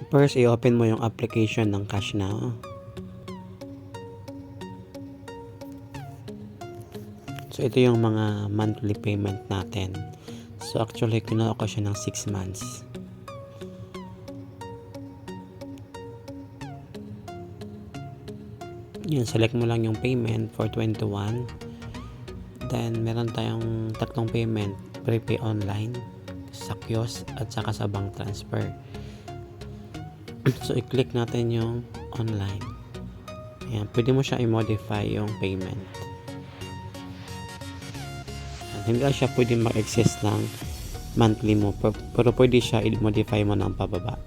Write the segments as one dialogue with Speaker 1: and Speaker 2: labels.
Speaker 1: First, i-open mo yung application ng Cash Now. So, ito yung mga monthly payment natin. So, actually, kinuha ko siya ng 6 months. Yan, select mo lang yung payment for 21. Then, meron tayong tatlong payment. Prepay online, sa kiosk, at saka sa bank transfer. So, i-click natin yung online. Ayan, pwede mo siya i-modify yung payment. Ayan, hindi lang siya pwede mag-access ng monthly mo, pero pwede siya i-modify mo ng pababa.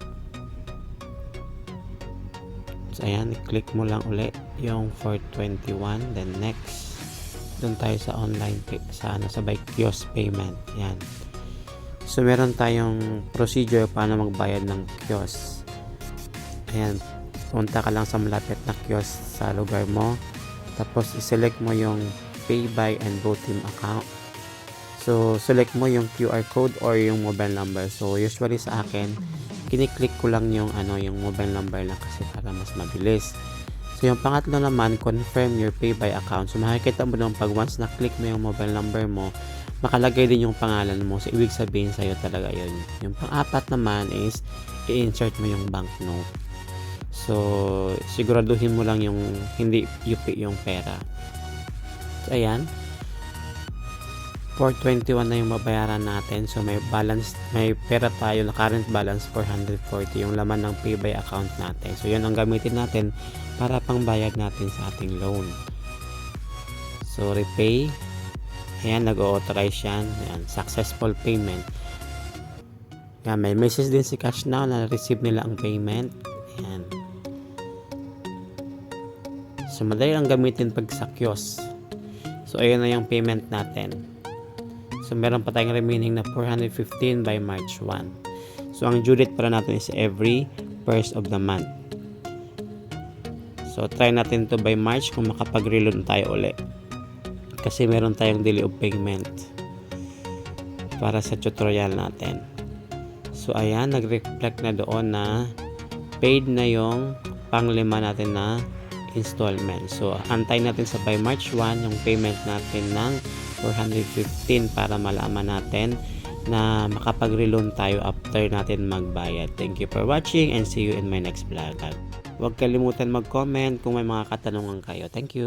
Speaker 1: So, ayan, i-click mo lang ulit yung 421, then next. Doon tayo sa online sa by kiosk payment. Yan. So meron tayong procedure paano magbayad ng kiosk. Ayan, punta ka lang sa malapit na kiosk sa lugar mo. Tapos i-select mo yung Pay by and GoTeam account. So select mo yung QR code or yung mobile number. So usually sa akin, kiniklik ko lang yung yung mobile number lang kasi para mas mabilis. So, yung pangatlo naman, confirm your pay by account. So, makikita mo nung pag once na-click mo yung mobile number mo, makalagay din yung pangalan mo. So, ibig sabihin sa'yo talaga yun. Yung pang-apat naman is, i-insert mo yung banknote. So, siguraduhin mo lang yung hindi UP yung pera. So, ayan. 421 na yung babayaran natin. So, may balance, may pera tayo na current balance 440 yung laman ng pay by account natin. So, yun ang gamitin natin para pang bayad natin sa ating loan. So, repay. Ayan, nag-authorize yan. Ayan, successful payment. Ayan, may message din si Cash Now na receive nila ang payment. Ayan. So, madali lang gamitin pag sa kiosk. So, ayan na yung payment natin. So, meron pa tayong remaining na 415 by March 1. So, ang due date para natin is every first of the month. So, try natin to by March kung makapag-reload tayo ulit. Kasi meron tayong delay of payment para sa tutorial natin. So, ayan, nag-reflect na doon na paid na yung pang-lima natin na installment. So, antay natin sa by March 1 yung payment natin ng 415 para malaman natin na makapag-reloan tayo after natin magbayad. Thank you for watching and see you in my next vlog. Huwag kalimutan mag-comment kung may mga katanungan kayo. Thank you.